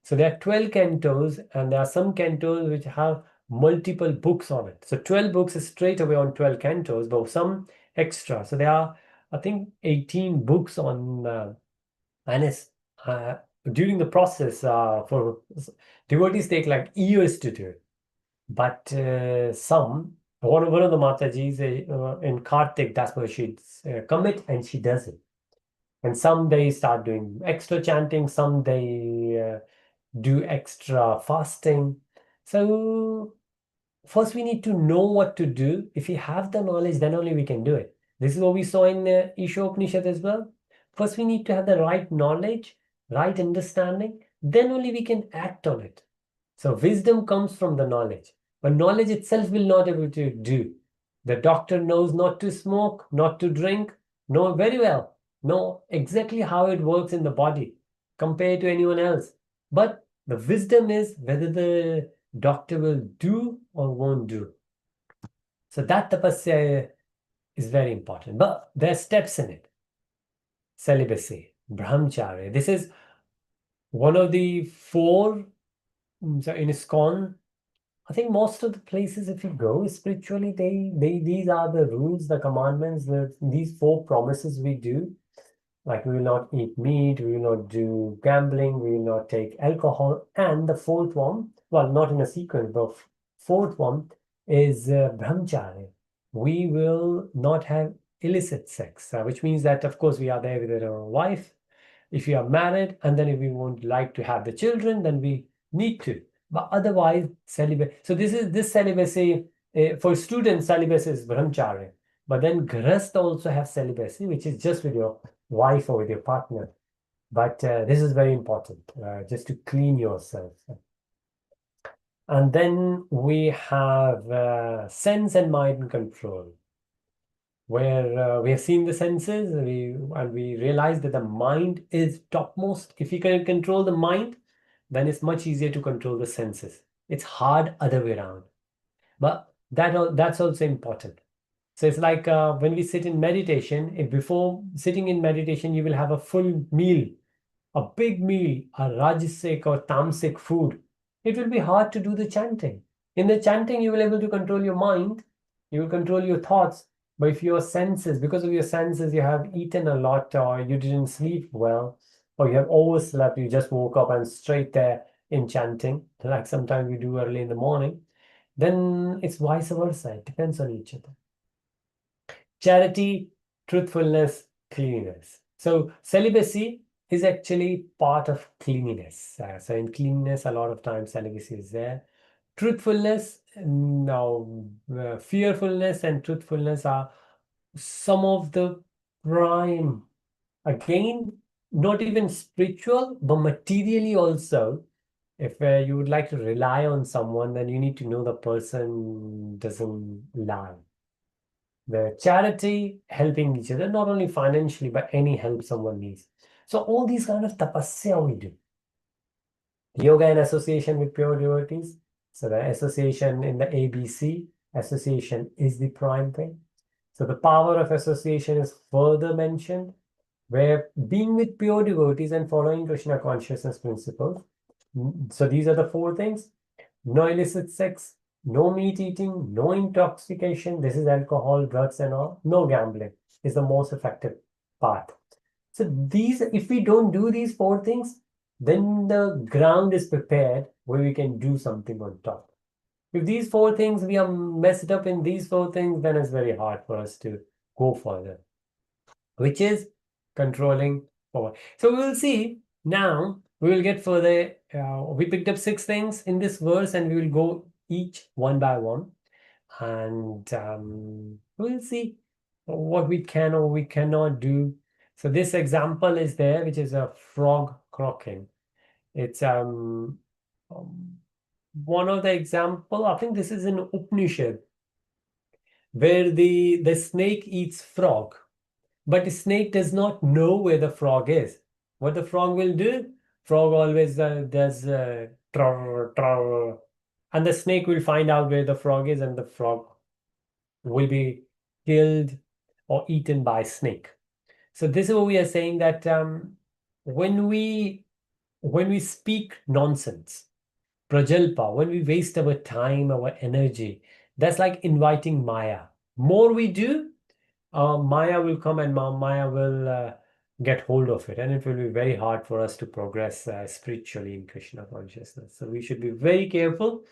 So there are 12 cantos, and there are some cantos which have multiple books on it. So 12 books is straight away on 12 cantos, but some extra. So there are, I think, 18 books on and it's during the process for devotees take like years to do it. But one of the Matajis in Kartik, that's where she commit and she does it. And some they start doing extra chanting, some they do extra fasting. So first we need to know what to do. If we have the knowledge, then only we can do it. This is what we saw in Isha Upanishad as well. First we need to have the right knowledge, right understanding, then only we can act on it. So wisdom comes from the knowledge, but knowledge itself will not able to do. The doctor knows not to smoke, not to drink, know very well, know exactly how it works in the body compared to anyone else. But the wisdom is whether the doctor will do or won't do. So that tapasya is very important. But there are steps in it. Celibacy, brahmacharya. This is one of the four. So in ISKCON, I think most of the places, if you go spiritually, they these are the rules, the commandments, these four promises we do. Like we will not eat meat, we will not do gambling, we will not take alcohol, and the fourth one, well, not in a sequence, but fourth one is brahmacharya. We will not have illicit sex, which means that of course we are there with our wife. If you are married, and then if we won't like to have the children, then we need to. But otherwise, celibacy. So this celibacy for students. Celibacy is brahmacharya. But then grahast also have celibacy, which is just with your wife or with your partner. But this is very important, just to clean yourself. And then we have sense and mind control, where we have seen the senses, and we realize that the mind is topmost. If you can control the mind, then it's much easier to control the senses. It's hard other way around, but that's also important. So it's like when we sit in meditation, if before sitting in meditation, you will have a full meal, a big meal, a rajasic or tamasic food, it will be hard to do the chanting. In the chanting, you will be able to control your mind, you will control your thoughts. But if your senses, because of your senses, you have eaten a lot, or you didn't sleep well, or you have overslept, you just woke up and straight there in chanting, like sometimes we do early in the morning, then it's vice versa. It depends on each other. Charity, truthfulness, cleanliness. So celibacy is actually part of cleanliness. So in cleanliness, a lot of times celibacy is there. Truthfulness, now fearfulness and truthfulness are some of the prime. Again, not even spiritual, but materially also. If you would like to rely on someone, then you need to know the person doesn't lie. The charity, helping each other, not only financially, but any help someone needs. So all these kind of tapasya we do. Yoga in association with pure devotees. So the association in the ABC, association is the prime thing. So the power of association is further mentioned, where being with pure devotees and following Krishna consciousness principles. So these are the four things. No illicit sex, no meat eating, no intoxication. This is alcohol, drugs, and all. No gambling is the most effective part. So these, if we don't do these four things, then the ground is prepared where we can do something on top. If these four things, we are messed up in these four things, then it's very hard for us to go further, which is controlling power. So we will see now, we will get further. We picked up six things in this verse, and we will go each one by one. And we'll see what we can or we cannot do. So this example is there, which is a frog croaking. It's um, one of the example. I think this is in Upanishad, where the snake eats frog, but the snake does not know where the frog is. What the frog will do? Frog always does trrr, trrr, and the snake will find out where the frog is, and the frog will be killed or eaten by snake. So this is what we are saying, that when we speak nonsense, prajalpa, when we waste our time, our energy, that's like inviting Maya. More we do, Maya will come, and Maya will get hold of it, and it will be very hard for us to progress spiritually in Krishna consciousness. So we should be very careful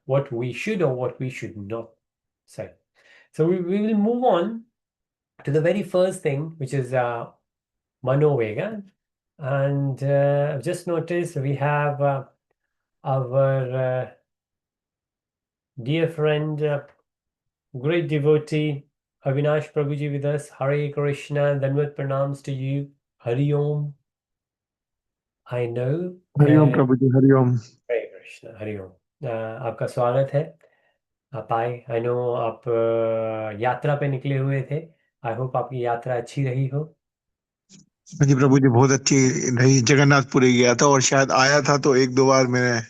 what we should or what we should not say. So we will move on to the very first thing, which is Manovega. And I've just noticed we have our dear friend, great devotee, Avinash Prabhuji with us. Hare Krishna, Danvat pranams to you. Hari Om. I know. Hariom Prabhu ji Hariom Hare Krishna, Hari Om. आपका स्वागत है. आप आए. I know आप यात्रा पे निकले हुए थे. आई होप आपकी यात्रा अच्छी रही हो. हाँ जी प्रभु जी बहुत अच्छी रही जगन्नाथपुरी गया था और शायद आया था तो एक दो बार मैंने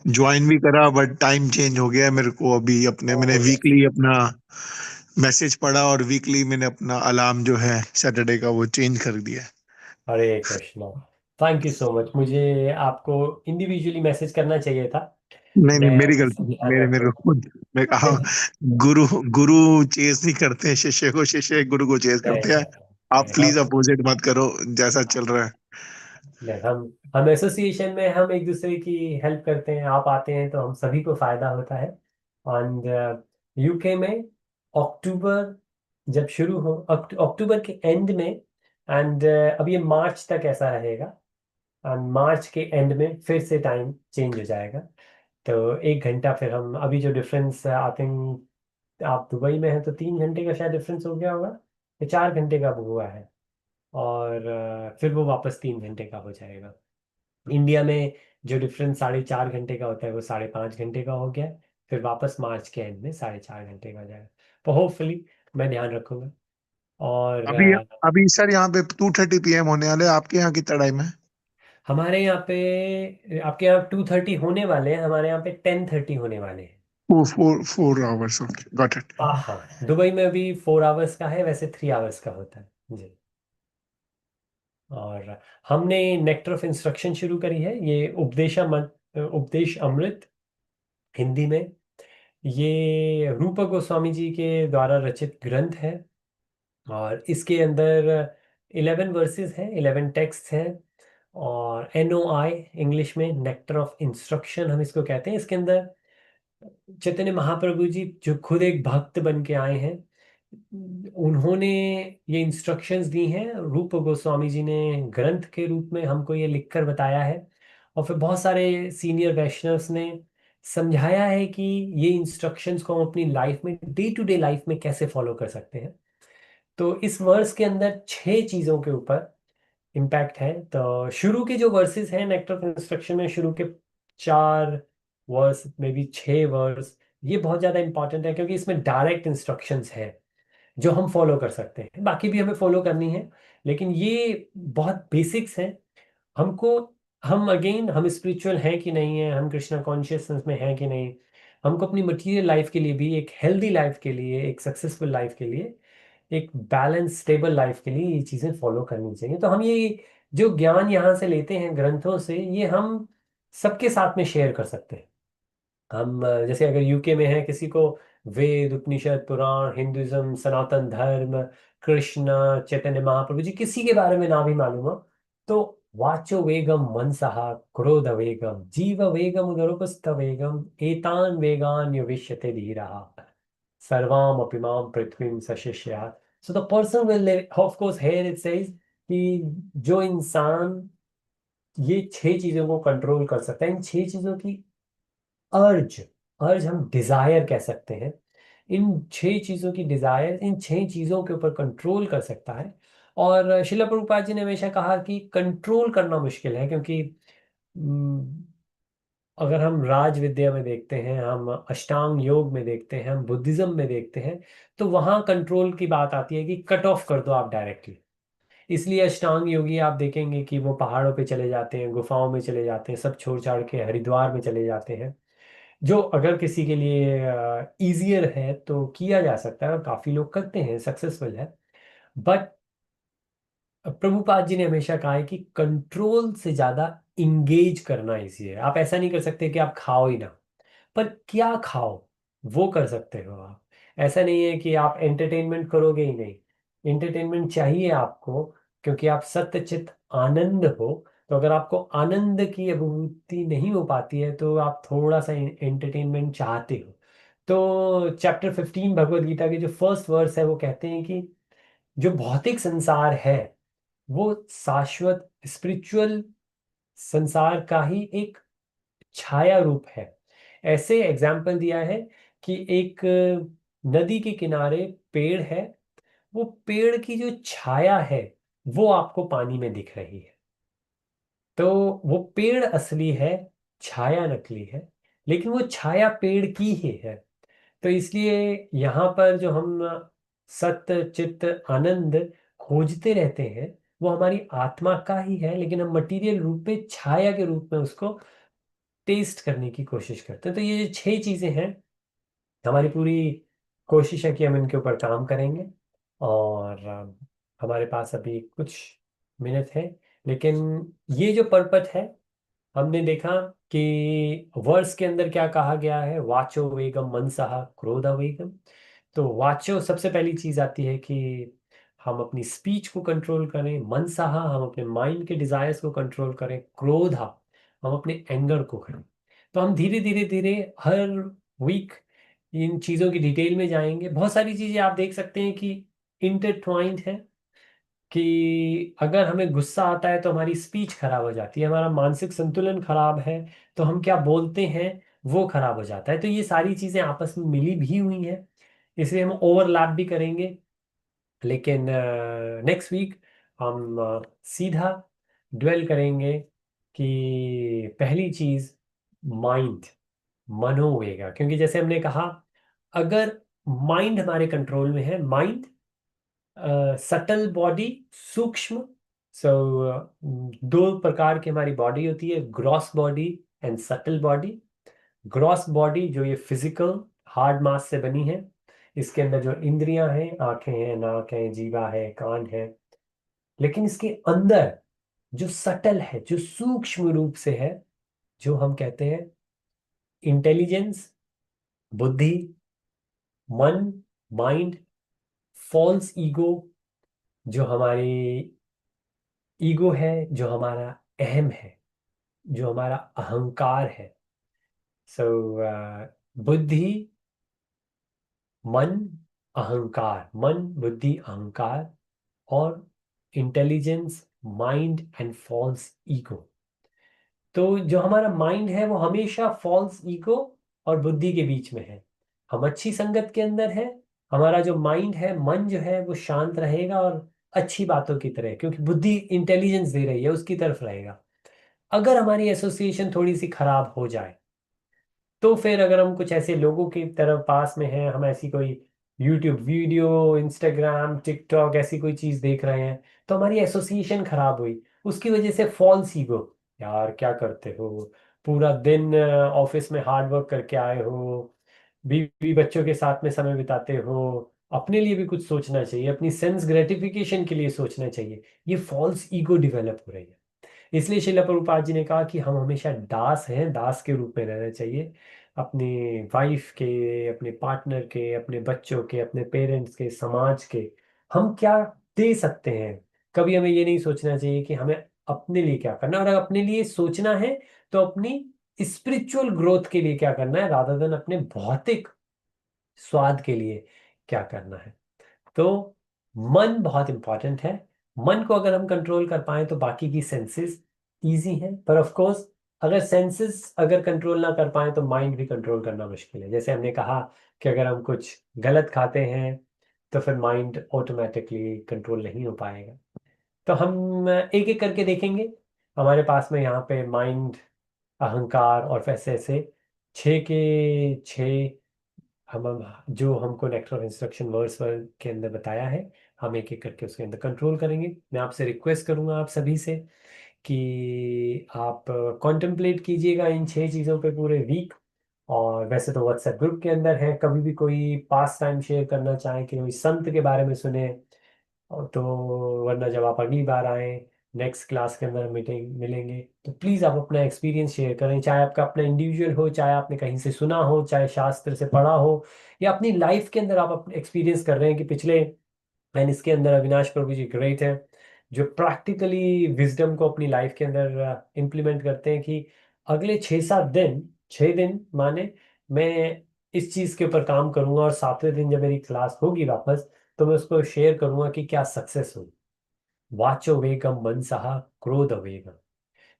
ज्वाइन भी करा, बट टाइम चेंज हो गया है मेरे को। अभी अपने मैंने ओह यस। वीकली अपना मैसेज पढ़ा, और वीकली मैंने अपना अलार्म जो है सैटरडे का वो चेंज कर दिया है। Hare Krishna. Thank you so much. मुझे आपको इंडिविजुअली मैसेज करना चाहिए था। नहीं नहीं, मैं मेरी इसका गलती, ध्यान मेरे मेरे रखूंगा। खुद। मैं कहा, गुरु गुरु चेस नहीं करते हैं शिष्य को, शिष्य गुरु को चेस नहीं करते हैं। नहीं आप नहीं, प्लीज हम अपोजिट मत करो, जैसा चल रहा है। नहीं, हम एसोसिएशन में हम एक दूसरे की हेल्प करते हैं। आप आते हैं तो हम सभी को फायदा होता है। एंड यूके में अक्टूबर जब शुरू हो, अक्टूबर के एंड में, एंड अब ये मार्च तक ऐसा रहेगा। एंड मार्च के एंड में फिर से टाइम चेंज हो जाएगा। तो 1 घंटा फिर हम, अभी जो डिफरेंस आई थिंक आप दुबई में हैं तो 3 घंटे का शायद डिफरेंस हो गया होगा, या 4 घंटे का हुआ है। और फिर वो वापस 3 घंटे का हो जाएगा। इंडिया में जो डिफरेंस 4.5 घंटे का होता है वो 5.5 घंटे का हो गया है। फिर वापस मार्च के एंड में 4.5 घंटे का हो जाएगा। तो होपफुली मैं ध्यान रखूंगा। और अभी अभी सर यहाँ पे 2:30 PM होने वाले हैं। आपके यहाँ कितना टाइम है? हमारे यहाँ पे, आपके यहाँ 2:30 होने वाले हैं, हमारे यहाँ पे 10:30 होने वाले हैं। 4 4 4 आवर्स, ओके, गॉट इट। हाँ, दुबई में अभी 4 आवर्स का है, वैसे 3 आवर्स का होता है जी। और हमने नेक्टर ऑफ इंस्ट्रक्शन शुरू करी है, ये उपदेश अमृत हिंदी में। ये रूप गोस्वामी जी के द्वारा रचित ग्रंथ है। और इसके अंदर 11 वर्सेस हैं, 11 टेक्स्ट हैं। और NOI इंग्लिश में, नेक्टर ऑफ इंस्ट्रक्शन हम इसको कहते हैं। इसके अंदर चैतन्य महाप्रभु जी जो खुद एक भक्त बन के आए हैं, उन्होंने ये इंस्ट्रक्शंस दी हैं। रूप गोस्वामी जी ने ग्रंथ के रूप में हमको ये लिखकर बताया है। और फिर बहुत सारे सीनियर वैष्णव्स ने समझाया है कि ये इंस्ट्रक्शंस को हम अपनी लाइफ में, डे टू डे लाइफ में कैसे फॉलो कर सकते हैं। तो इस वर्स के अंदर 6 चीजों के ऊपर इम्पैक्ट है। तो शुरू के जो वर्सेस हैं नेक्टर ऑफ इंस्ट्रक्शन में, शुरू के 4 वर्स में भी 6 वर्स, ये बहुत ज्यादा इंपॉर्टेंट है क्योंकि इसमें डायरेक्ट इंस्ट्रक्शंस हैं जो हम फॉलो कर सकते हैं। बाकी भी हमें फॉलो करनी है, लेकिन ये बहुत बेसिक्स हैं हमको। हम अगेन, हम स्पिरिचुअल हैं कि नहीं है, हम कृष्णा कॉन्शियसनेस में हैं कि नहीं, हमको अपनी मटेरियल लाइफ के लिए भी, एक हेल्दी लाइफ के लिए, एक सक्सेसफुल लाइफ के लिए, एक बैलेंस स्टेबल लाइफ के लिए ये चीज़ें फॉलो करनी चाहिए। तो हम ये जो ज्ञान यहाँ से लेते हैं ग्रंथों से, ये हम सबके साथ में शेयर कर सकते हैं। हम जैसे अगर यूके में है, किसी को वेद, उपनिषद, पुराण, हिंदुज्म, सनातन धर्म, कृष्ण, चैतन्य महाप्रभु जी, किसी के बारे में ना भी मालूम हो, तो वाचो वेगम मनसः क्रोध वेगम जीव वेगम उदरपस्थ वेगम एतान वेगान युविष्यते धीरः सर्वाम अपिमाम पृथ्वीम सशिष्यात्। So the person will, of course here it says कि जो इंसान ये 6 चीजों को कंट्रोल कर सकता है, इन 6 चीजों की अर्ज, अर्ज हम डिजायर कह सकते हैं, इन 6 चीजों की डिजायर, इन 6 चीजों के ऊपर कंट्रोल कर सकता है। और शिला प्रभुपाद जी ने हमेशा कहा कि कंट्रोल करना मुश्किल है, क्योंकि हम्म, अगर हम राज विद्या में देखते हैं, हम अष्टांग योग में देखते हैं, हम बुद्धिज्म में देखते हैं, तो वहां कंट्रोल की बात आती है कि कट ऑफ कर दो आप डायरेक्टली। इसलिए अष्टांग योगी आप देखेंगे कि वो पहाड़ों पे चले जाते हैं, गुफाओं में चले जाते हैं, सब छोड़ छाड़ के हरिद्वार में चले जाते हैं। जो अगर किसी के लिए इजियर है तो किया जा सकता है, और काफी लोग करते हैं, सक्सेसफुल है। बट प्रभुपाद जी ने हमेशा कहा है कि कंट्रोल से ज्यादा इंगेज करना इजी है। आप ऐसा नहीं कर सकते कि आप खाओ ही ना, पर क्या खाओ वो कर सकते हो आप। ऐसा नहीं है कि आप एंटरटेनमेंट करोगे ही नहीं, एंटरटेनमेंट चाहिए आपको, क्योंकि आप सत्यचित आनंद हो। तो अगर आपको आनंद की अनुभूति नहीं हो पाती है तो आप थोड़ा सा एंटरटेनमेंट चाहते हो। तो चैप्टर 15 भगवत गीता के जो फर्स्ट वर्स है वो कहते हैं कि जो भौतिक संसार है वो शाश्वत स्पिरिचुअल संसार का ही एक छाया रूप है। ऐसे एग्जाम्पल दिया है कि एक नदी के किनारे पेड़ है, वो पेड़ की जो छाया है वो आपको पानी में दिख रही है। तो वो पेड़ असली है, छाया नकली है, लेकिन वो छाया पेड़ की ही है। तो इसलिए यहाँ पर जो हम सत्य चित्त आनंद खोजते रहते हैं, वो हमारी आत्मा का ही है, लेकिन हम मटेरियल रूप में, छाया के रूप में उसको टेस्ट करने की कोशिश करते हैं। तो ये जो 6 चीजें हैं, हमारी पूरी कोशिश है कि हम इनके ऊपर काम करेंगे। और हमारे पास अभी कुछ मिनट है, लेकिन ये जो पर्पस है, हमने देखा कि वर्ड्स के अंदर क्या कहा गया है, वाचो वेगम मनसहा क्रोध वेगम। तो वाचो सबसे पहली चीज आती है कि हम अपनी स्पीच को कंट्रोल करें, मनसहा हम अपने माइंड के डिजायर्स को कंट्रोल करें, क्रोधा हम अपने एंगर को करें। तो हम धीरे धीरे धीरे हर वीक इन चीजों की डिटेल में जाएंगे। बहुत सारी चीजें आप देख सकते हैं कि इंटरट्वाइंड है, कि अगर हमें गुस्सा आता है तो हमारी स्पीच खराब हो जाती है, हमारा मानसिक संतुलन खराब है, तो हम क्या बोलते हैं वो खराब हो जाता है। तो ये सारी चीजें आपस में मिली भी हुई हैं, इसलिए हम ओवरलैप भी करेंगे। लेकिन नेक्स्ट वीक हम सीधा ड्वेल करेंगे कि पहली चीज माइंड, मनोवेगा। क्योंकि जैसे हमने कहा, अगर माइंड हमारे कंट्रोल में है, माइंड सटल बॉडी, सूक्ष्म। सो दो प्रकार की हमारी बॉडी होती है, gross body and subtle body. Gross body जो ये फिजिकल हार्ड मास से बनी है, इसके अंदर जो इंद्रियां हैं, आंखें हैं, नाक है, जीवा है, कान है। लेकिन इसके अंदर जो सटल है, जो सूक्ष्म रूप से है, जो हम कहते हैं इंटेलिजेंस, बुद्धि, मन, माइंड, फॉल्स ईगो, जो हमारी ईगो है, जो हमारा अहम है, जो हमारा अहंकार है। सो बुद्धि, मन, अहंकार, मन बुद्धि अहंकार, और intelligence, mind and false ego. तो जो हमारा माइंड है वो हमेशा फॉल्स ईगो और बुद्धि के बीच में है। हम अच्छी संगत के अंदर है, हमारा जो माइंड है, मन जो है, वो शांत रहेगा और अच्छी बातों की तरह, क्योंकि बुद्धि इंटेलिजेंस दे रही है, उसकी तरफ रहेगा। अगर हमारी एसोसिएशन थोड़ी सी खराब हो जाए, तो फिर अगर हम कुछ ऐसे लोगों की तरफ पास में हैं, हम ऐसी कोई यूट्यूब वीडियो, इंस्टाग्राम, टिकटॉक ऐसी कोई चीज देख रहे हैं, तो हमारी एसोसिएशन खराब हुई, उसकी वजह से फॉल्स ईगो, यार क्या करते हो, पूरा दिन ऑफिस में हार्ड वर्क करके आए हो, बीवी बच्चों के साथ में समय बिताते हो, अपने लिए भी कुछ सोचना चाहिए, अपनी सेंस ग्रेटिफिकेशन के लिए सोचना चाहिए, ये फॉल्स ईगो डेवलप हो रही है। इसलिए शिला प्रभुपाद जी ने कहा कि हम हमेशा दास हैं, दास के रूप में रहना चाहिए, अपनी वाइफ के, अपने पार्टनर के, अपने बच्चों के, अपने पेरेंट्स के, समाज के। हम क्या दे सकते हैं, कभी हमें ये नहीं सोचना चाहिए कि हमें अपने लिए क्या करना है। और अगर अपने लिए सोचना है तो अपनी स्पिरिचुअल ग्रोथ के लिए क्या करना है, रादर देन अपने भौतिक स्वाद के लिए क्या करना है। तो मन बहुत इंपॉर्टेंट है। मन को अगर हम कंट्रोल कर पाए तो बाकी की सेंसेस इजी हैं। पर ऑफ कोर्स अगर सेंसेस अगर कंट्रोल ना कर पाए तो माइंड भी कंट्रोल करना मुश्किल है। जैसे हमने कहा कि अगर हम कुछ गलत खाते हैं तो फिर माइंड ऑटोमेटिकली कंट्रोल नहीं हो पाएगा। तो हम एक एक करके देखेंगे। हमारे पास में यहाँ पे माइंड, अहंकार और वैसे ऐसे 6 के 6 हम जो हमको नेक्टर ऑफ इंस्ट्रक्शन वर्ड्स के अंदर बताया है, हम एक एक करके उसके अंदर कंट्रोल करेंगे। मैं आपसे रिक्वेस्ट करूंगा आप सभी से कि आप कॉन्टेम्पलेट कीजिएगा इन 6 चीज़ों पे पूरे वीक। और वैसे तो व्हाट्सएप ग्रुप के अंदर है, कभी भी कोई पास टाइम शेयर करना चाहे कि कोई संत के बारे में सुने, और तो वरना जब आप अगली बार आए, नेक्स्ट क्लास के अंदर मीटिंग मिलेंगे, तो प्लीज़ आप अपना एक्सपीरियंस शेयर करें, चाहे आपका अपना इंडिविजुअल हो, चाहे आपने कहीं से सुना हो, चाहे शास्त्र से पढ़ा हो, या अपनी लाइफ के अंदर आप अपने एक्सपीरियंस कर रहे हैं कि पिछले। एंड इसके अंदर अविनाश प्रभु जी ग्रेट है, जो प्रैक्टिकली विजडम को अपनी लाइफ के अंदर इम्प्लीमेंट करते हैं कि अगले 6 7 दिन, 6 दिन माने, मैं इस चीज़ के ऊपर काम करूंगा, और 7वें दिन जब मेरी क्लास होगी वापस, तो मैं उसको शेयर करूंगा कि क्या सक्सेस हुई। वाचो वेगम मनसहा क्रोध वेगम।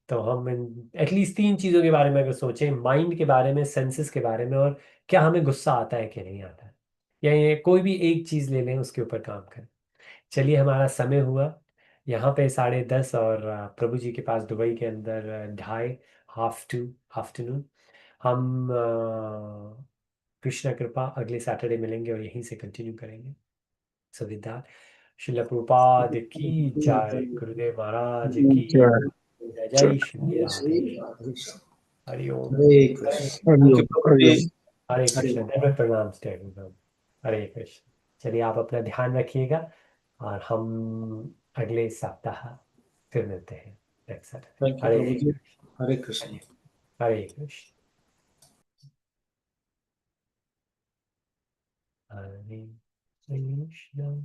तो हम एटलीस्ट 3 चीज़ों के बारे में अगर सोचें, माइंड के बारे में, सेंसेस के बारे में, और क्या हमें गुस्सा आता है कि नहीं आता है, या ये कोई भी एक चीज़ ले लें उसके ऊपर काम करें। चलिए, हमारा समय हुआ यहाँ पे 10:30, और प्रभु जी के पास दुबई के अंदर 2:30, हाफ 2 आफ्टरनून। हम कृष्णा कृपा अगले सैटरडे मिलेंगे और यहीं से कंटिन्यू करेंगे। सो विद दैट, शिला प्रभुपाद की जय, गुरुदेव महाराज की जय जय। जय श्री राधे। जय। हरिओम। हरे हरे कृष्ण। थैंक यू हरिओम प्रभु जी। हरिओम। हरे हरे कृष्ण, दंडवत प्रणाम स्टेट। हरे कृष्ण। चलिए, आप अपना ध्यान रखिएगा और हम अगले सप्ताह फिर मिलते हैं next Saturday. Thank you Hare प्रभु जी। कृष्ण। हरे कृष्ण। हरे कृष्ण। हरे कृष्ण।